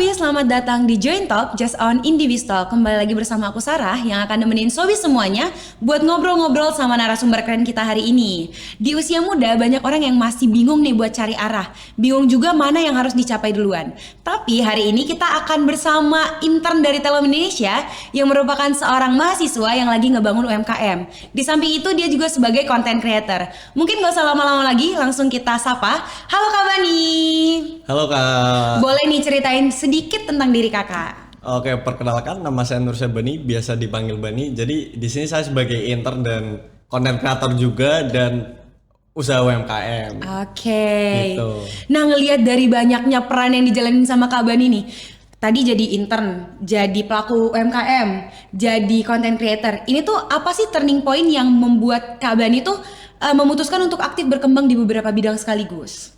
Sobi, selamat datang di Join Talk Just on Indivis Talk. Kembali lagi bersama aku Sarah yang akan nemenin Sobi semuanya buat ngobrol-ngobrol sama narasumber keren kita hari ini. Di usia muda banyak orang yang masih bingung nih buat cari arah. Bingung juga mana yang harus dicapai duluan. Tapi hari ini kita akan bersama intern dari Telkom Indonesia yang merupakan seorang mahasiswa yang lagi ngebangun UMKM. Di samping itu dia juga sebagai content creator. Mungkin gak usah lama-lama lagi, langsung kita sapa. Halo Kak Bani. Halo Kak. Boleh nih ceritain sedikit tentang diri kakak. Oke, perkenalkan nama saya Nur Syabani, biasa dipanggil Bani. Jadi di sini saya sebagai intern dan content creator juga dan usaha UMKM. Oke. Gitu. Nah, ngelihat dari banyaknya peran yang dijalanin sama Kak Bani nih. Tadi jadi intern, jadi pelaku UMKM, jadi content creator. Ini tuh apa sih turning point yang membuat Kak Bani tuh memutuskan untuk aktif berkembang di beberapa bidang sekaligus?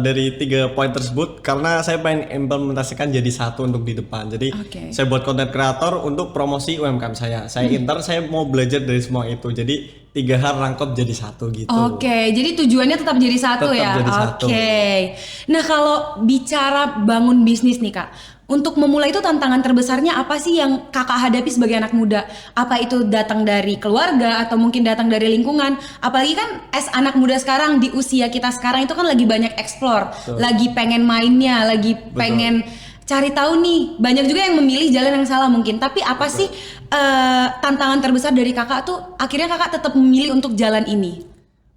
Dari 3 poin tersebut, karena saya pengen implementasikan jadi satu untuk di depan. Jadi saya buat content creator untuk promosi UMKM saya. Saya intern, saya mau belajar dari semua itu. Jadi 3 hal rangkap jadi satu gitu. Oke, jadi tujuannya tetap jadi satu tetap ya? Jadi satu. Oke. Nah, kalau bicara bangun bisnis nih Kak, untuk memulai itu tantangan terbesarnya apa sih yang kakak hadapi sebagai anak muda? Apa itu datang dari keluarga atau mungkin datang dari lingkungan? Apalagi kan as anak muda sekarang di usia kita sekarang itu kan lagi banyak explore, lagi pengen mainnya, lagi pengen cari tahu nih. Banyak juga yang memilih jalan yang salah mungkin. Tapi apa sih tantangan terbesar dari kakak tuh akhirnya kakak tetap memilih untuk jalan ini?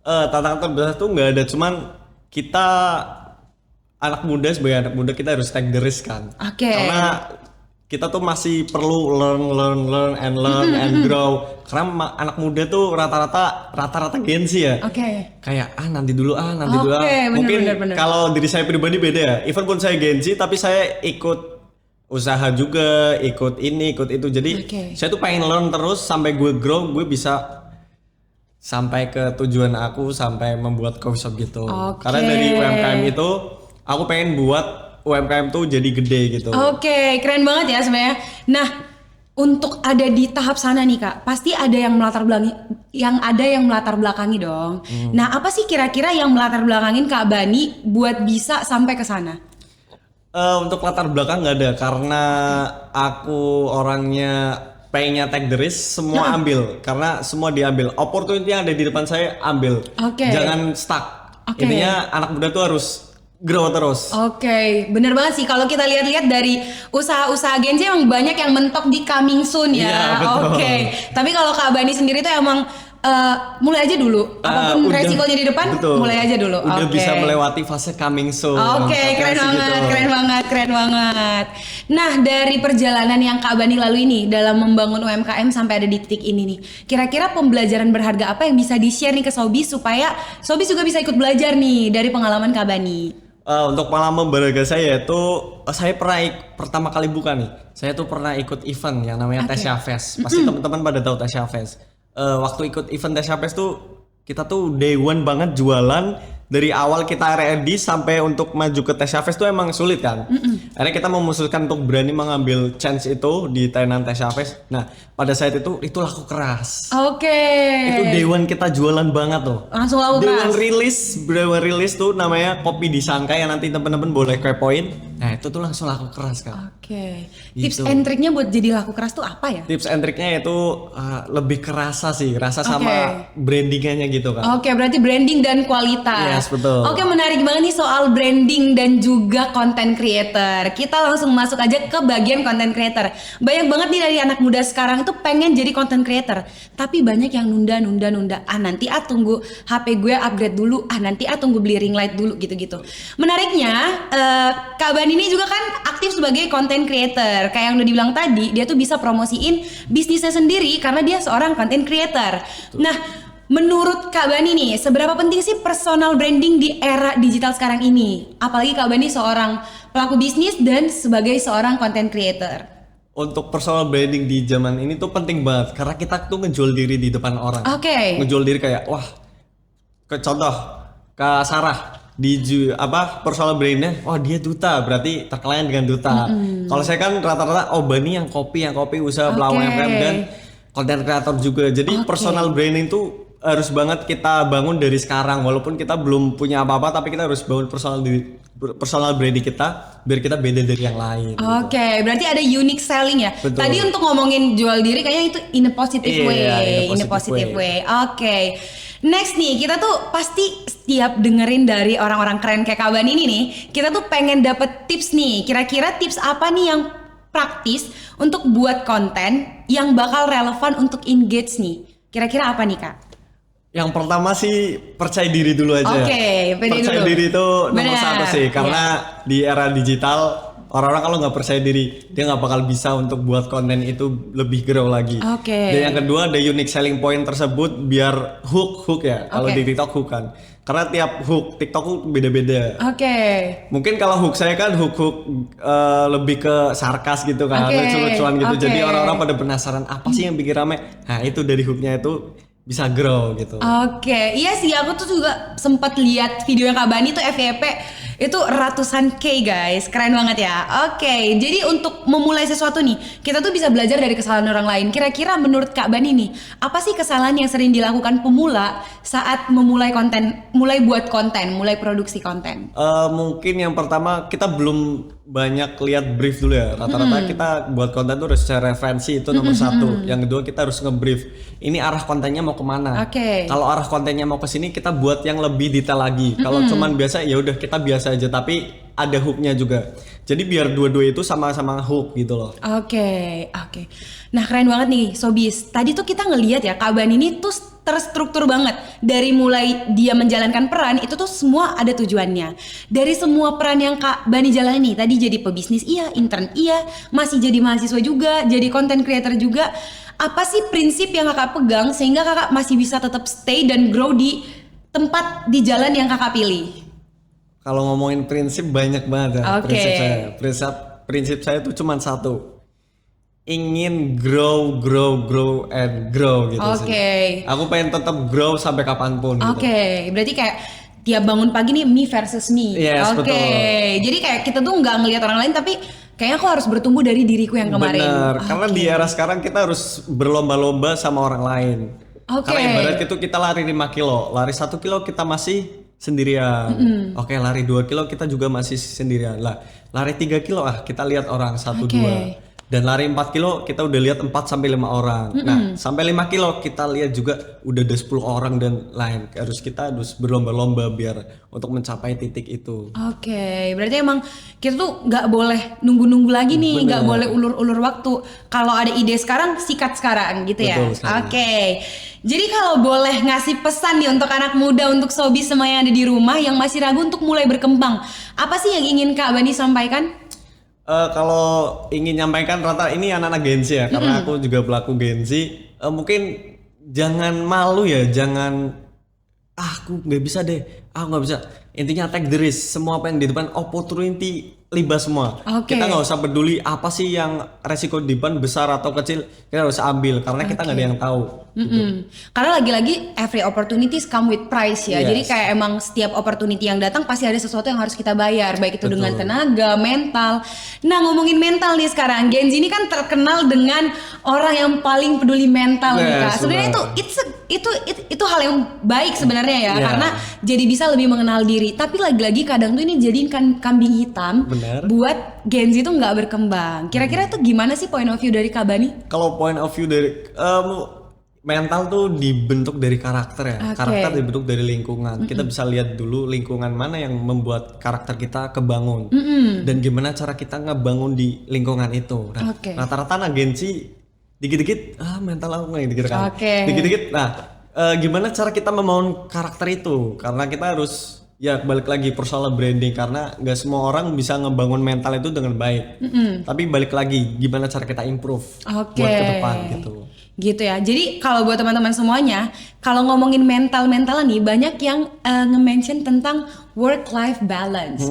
Tantangan terbesar tuh nggak ada, cuman kita anak muda, sebagai anak muda kita harus take the risk kan. Karena kita tuh masih perlu learn and grow. Karena anak muda tuh rata-rata gengsi ya. Kayak nanti dulu. Mungkin kalau diri saya pribadi beda ya. Even pun saya gengsi tapi saya ikut usaha juga, ikut ini, ikut itu. Jadi saya tuh pengen learn terus sampai gue grow, gue bisa sampai ke tujuan aku, sampai membuat coffee shop gitu. Karena dari UMKM itu aku pengen buat UMKM tuh jadi gede gitu. Keren banget ya sebenarnya. Nah, untuk ada di tahap sana nih Kak, pasti ada yang melatar belakangi dong. Nah, apa sih kira-kira yang melatar belakangin Kak Bani buat bisa sampai ke sana? Untuk latar belakang nggak ada, karena aku orangnya pengennya take the risk, semua ambil. Karena semua diambil. Opportunity yang ada di depan saya ambil. Jangan stuck. Intinya anak muda tuh harus grow terus. Bener banget sih kalau kita lihat-lihat dari usaha-usaha agensi emang banyak yang mentok di coming soon ya. Tapi kalau Kak Bani sendiri tuh emang mulai aja dulu. Apapun resikonya di depan, mulai aja dulu. Udah bisa melewati fase coming soon. Keren banget. Nah, dari perjalanan yang Kak Bani lalui ini dalam membangun UMKM sampai ada di titik ini nih, kira-kira pembelajaran berharga apa yang bisa di-share nih ke Sobi supaya Sobi juga bisa ikut belajar nih dari pengalaman Kak Bani? Untuk pengalaman berharga saya itu saya pernah pertama kali buka nih. Saya tuh pernah ikut event yang namanya Tesya Fest. Pasti teman-teman pada tahu Tesya Fest. Waktu ikut event Tesya Fest tuh kita tuh day one banget jualan. Dari awal kita R&D sampai untuk maju ke Tesya Fest tuh emang sulit kan. Akhirnya kita memutuskan untuk berani mengambil chance itu di tenan Tesya Fest. Nah, pada saat itu laku keras. Itu day one kita jualan banget tuh. Langsung laku keras. Day one release tuh namanya Kopi Disangka yang nanti teman-teman boleh kepoin. Nah, itu tuh langsung laku keras kan. Tips and triknya buat jadi laku keras tuh apa ya? Tips and triknya itu lebih kerasa sih, rasa sama brandingannya gitu kan. Berarti branding dan kualitas. Betul. Menarik banget nih soal branding dan juga content creator. Kita langsung masuk aja ke bagian content creator. Banyak banget nih dari anak muda sekarang itu pengen jadi content creator, tapi banyak yang nunda. Nanti tunggu HP gue upgrade dulu. Nanti tunggu beli ring light dulu gitu-gitu. Menariknya, Kak Bani ini juga kan aktif sebagai content creator. Kayak yang udah dibilang tadi, dia tuh bisa promosiin bisnisnya sendiri karena dia seorang content creator. Nah, menurut Kak Bani nih, seberapa penting sih personal branding di era digital sekarang ini? Apalagi Kak Bani seorang pelaku bisnis dan sebagai seorang content creator. Untuk personal branding di zaman ini tuh penting banget karena kita tuh ngejual diri di depan orang. Ngejual diri kayak contoh Kak Sarah di personal brandnya, dia duta, berarti terkenal dengan duta. Kalau saya kan rata-rata Bani yang kopi usaha pelawak dan content creator juga. Jadi personal branding tuh harus banget kita bangun dari sekarang, walaupun kita belum punya apa-apa tapi kita harus bangun personal branding kita biar kita beda dari yang lain. Oke, berarti ada unique selling ya. Betul. Tadi untuk ngomongin jual diri kayaknya itu in a positive way. In a positive way. Oke. Next nih, kita tuh pasti setiap dengerin dari orang-orang keren kayak Kak Bani ini nih, kita tuh pengen dapet tips nih. Kira-kira tips apa nih yang praktis untuk buat konten yang bakal relevan untuk engage nih? Kira-kira apa nih, Kak? Yang pertama sih percaya diri dulu aja. Oke, percaya diri itu nomor satu sih, karena di era digital orang-orang kalau nggak percaya diri dia nggak bakal bisa untuk buat konten itu lebih grow lagi. Dan yang kedua ada unique selling point tersebut biar hook ya. Kalau di TikTok hook kan, karena tiap hook TikTok beda-beda. Mungkin kalau hook saya kan hook lebih ke sarkas gitu kan, lucu-lucuan gitu. Jadi orang-orang pada penasaran apa sih yang bikin rame. Nah itu dari hooknya itu bisa grow gitu. Iya sih, aku tuh juga sempat lihat video yang Kak Bani tuh FYP itu ratusan K guys, keren banget ya. Jadi untuk memulai sesuatu nih, kita tuh bisa belajar dari kesalahan orang lain. Kira-kira menurut Kak Bani nih, apa sih kesalahan yang sering dilakukan pemula saat memulai konten, mulai buat konten, mulai produksi konten? Mungkin yang pertama kita belum banyak lihat brief dulu ya. Rata-rata kita buat konten tuh harus secara referensi, itu nomor satu. Yang kedua kita harus nge-brief. Ini arah kontennya mau kemana? Kalau arah kontennya mau ke sini, kita buat yang lebih detail lagi. Kalau cuman biasa ya udah kita biasa aja, tapi ada hooknya juga. Jadi biar dua-dua itu sama-sama hook gitu loh. Nah keren banget nih Sobis. Tadi tuh kita ngelihat ya Kak Bani ini tuh terstruktur banget. Dari mulai dia menjalankan peran itu tuh semua ada tujuannya. Dari semua peran yang Kak Bani jalani, tadi jadi pebisnis iya, intern iya, masih jadi mahasiswa juga, jadi content creator juga. Apa sih prinsip yang kakak pegang sehingga kakak masih bisa tetap stay dan grow di tempat, di jalan yang kakak pilih? Kalau ngomongin prinsip banyak banget ya. Prinsip saya tuh cuma satu. Ingin grow and grow gitu sih. Aku pengen tetap grow sampai kapanpun gitu. Berarti kayak tiap bangun pagi nih me versus me. Betul. Jadi kayak kita tuh nggak ngelihat orang lain, tapi kayaknya aku harus bertumbuh dari diriku yang kemarin. Bener, karena di era sekarang kita harus berlomba-lomba sama orang lain. Karena ibarat itu kita lari 5 kilo, lari 1 kilo kita masih sendirian. Lari 2 kilo kita juga masih sendirian. Lah, lari 3 kilo kita lihat orang 1-2. Dan lari 4 kilo kita udah lihat 4 sampai 5 orang. Nah, sampai 5 kilo kita lihat juga udah ada 10 orang dan lain. Kita harus berlomba-lomba biar untuk mencapai titik itu. Berarti emang kita tuh nggak boleh nunggu-nunggu lagi nih, nggak boleh ulur-ulur waktu. Kalau ada ide sekarang, sikat sekarang gitu ya. Jadi kalau boleh ngasih pesan nih untuk anak muda, untuk Sobis semua yang ada di rumah yang masih ragu untuk mulai berkembang, apa sih yang ingin Kak Bani sampaikan? Kalau ingin nyampaikan rata ini anak-anak Gen Z ya, karena aku juga pelaku Gen Z. Mungkin jangan malu ya, jangan aku nggak bisa deh, aku nggak bisa. Intinya take the risk, semua apa yang di depan opportunity libas semua. Kita nggak usah peduli apa sih yang resiko di depan besar atau kecil, kita harus ambil karena kita nggak ada yang tahu. Karena lagi-lagi every opportunities come with price ya. Jadi kayak emang setiap opportunity yang datang pasti ada sesuatu yang harus kita bayar, baik itu dengan tenaga, mental. Nah ngomongin mental nih sekarang, Gen Z ini kan terkenal dengan orang yang paling peduli mental nih Kak. Sebenarnya itu hal yang baik sebenarnya ya, karena jadi bisa lebih mengenal diri. Tapi lagi-lagi kadang tuh ini jadiin kambing hitam buat Gen Z itu nggak berkembang. Kira-kira itu gimana sih point of view dari Kak Bani? Kalau point of view dari mental tuh dibentuk dari karakter ya. Karakter dibentuk dari lingkungan. Kita bisa lihat dulu lingkungan mana yang membuat karakter kita kebangun. Dan gimana cara kita ngebangun di lingkungan itu. Nah, rata-rata anak Gen Z dikit-dikit mental aku nggak gitu kan. Dikit-dikit. Nah, gimana cara kita membangun karakter itu? Karena kita harus balik lagi personal branding, karena nggak semua orang bisa ngebangun mental itu dengan baik. Tapi balik lagi gimana cara kita improve buat ke depan gitu ya. Jadi kalau buat teman-teman semuanya, kalau ngomongin mental-mentalan nih, banyak yang nge-mention tentang work-life balance.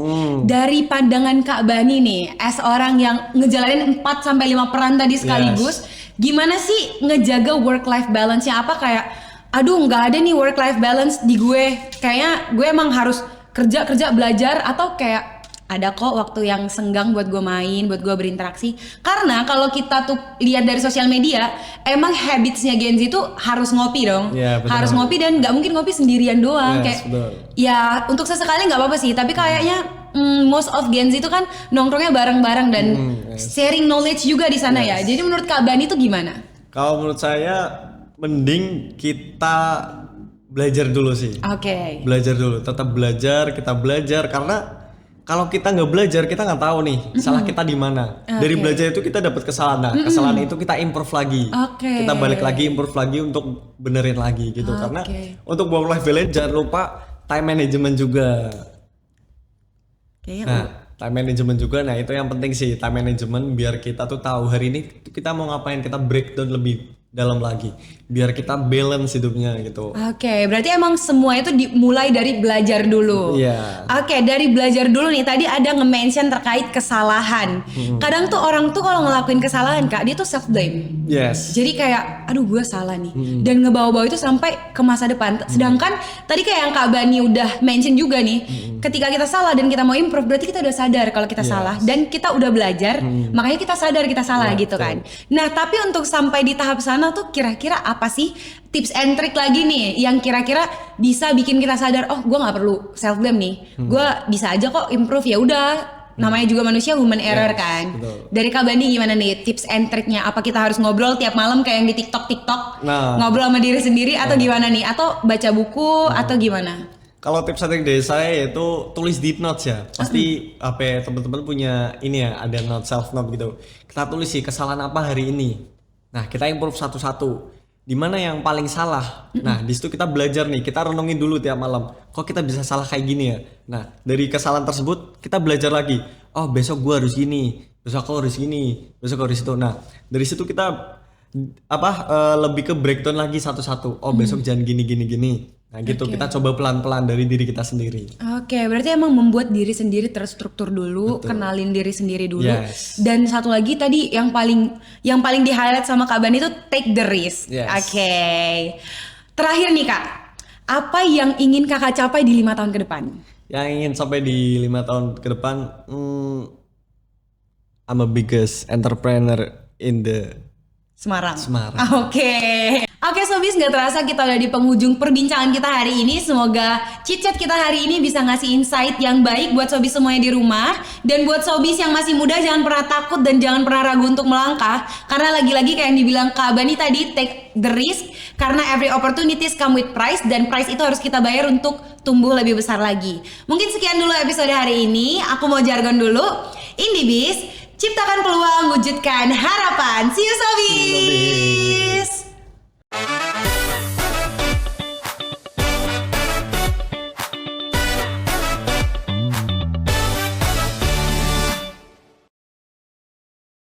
Dari pandangan Kak Bani nih, as orang yang ngejalanin 4-5 peran tadi sekaligus, gimana sih ngejaga work-life balance-nya? Apa kayak, aduh nggak ada nih work-life balance di gue, kayaknya gue emang harus kerja belajar, atau kayak ada kok waktu yang senggang buat gue main, buat gue berinteraksi. Karena kalau kita tuh lihat dari sosial media, emang habitsnya Gen Z tuh harus ngopi dong. Iya, betul. Harus ngopi dan nggak mungkin ngopi sendirian doang. Yes, Kayak betul. ya untuk sesekali nggak apa-apa sih, tapi kayaknya most of Gen Z itu kan nongkrongnya bareng-bareng dan sharing knowledge juga di sana ya. Jadi menurut Kak Bani itu gimana? Kalau menurut saya mending kita belajar dulu sih. Oke. Belajar dulu, tetap belajar, kita belajar karena kalau kita nggak belajar kita nggak tahu nih salah kita di mana. Dari belajar itu kita dapat kesalahan. Nah, kesalahan itu kita improve lagi. Kita balik lagi improve lagi untuk benerin lagi gitu. Karena untuk work life balance jangan lupa time management juga. Nah, time management juga. Nah, itu yang penting sih, time management biar kita tuh tahu hari ini kita mau ngapain, kita breakdown lebih dalam lagi biar kita balance hidupnya gitu. Oke, berarti emang semua itu dimulai dari belajar dulu. Iya. Oke, dari belajar dulu nih. Tadi ada nge-mention terkait kesalahan. Kadang tuh orang tuh kalau ngelakuin kesalahan Kak, dia tuh self blame. Yes. Jadi kayak, aduh gue salah nih. Dan ngebawa-bawa itu sampai ke masa depan. Sedangkan tadi kayak yang Kak Bani udah mention juga nih, ketika kita salah dan kita mau improve, berarti kita udah sadar kalau kita salah dan kita udah belajar, makanya kita sadar kita salah gitu kan. Nah, tapi untuk sampai di tahap sana tuh kira-kira apa sih tips and trick lagi nih yang kira-kira bisa bikin kita sadar, oh gue nggak perlu self blame nih, gue bisa aja kok improve, ya udah. Namanya juga manusia, human error kan. Betul. Dari Kak Bani gimana nih tips and tricknya? Apa kita harus ngobrol tiap malam kayak yang di TikTok? Ngobrol sama diri sendiri atau gimana nih? Atau baca buku atau gimana? Kalau tips and trick dari saya yaitu tulis di notes ya. Pasti apa teman-teman punya ini ya, ada note, self note gitu. Kita tulis sih kesalahan apa hari ini. Nah, kita improve satu-satu. Di mana yang paling salah? Nah, di situ kita belajar nih, kita renungin dulu tiap malam. Kok kita bisa salah kayak gini ya? Nah, dari kesalahan tersebut kita belajar lagi. Oh, besok gua harus gini, besok aku harus gini, besok aku harus itu. Nah, dari situ kita lebih ke breakdown lagi satu-satu. Oh, besok jangan gini. Nah, gitu kita coba pelan-pelan dari diri kita sendiri. Oke, berarti emang membuat diri sendiri terstruktur dulu, kenalin diri sendiri dulu. Dan satu lagi tadi yang paling di highlight sama Kak Bani itu take the risk. Oke. Terakhir nih Kak, apa yang ingin Kakak capai di 5 tahun ke depan? Yang ingin sampai di 5 tahun ke depan, I'm a biggest entrepreneur in the Semarang. Oke Sobis, gak terasa kita udah di penghujung perbincangan kita hari ini. Semoga chit-chat kita hari ini bisa ngasih insight yang baik buat Sobis semuanya di rumah. Dan buat Sobis yang masih muda, jangan pernah takut dan jangan pernah ragu untuk melangkah. Karena lagi-lagi kayak yang dibilang Kak Bani tadi, take the risk. Karena every opportunities come with price, dan price itu harus kita bayar untuk tumbuh lebih besar lagi. Mungkin sekian dulu episode hari ini. Aku mau jargon dulu. Indibis, ciptakan peluang, wujudkan harapan. See you Sobis.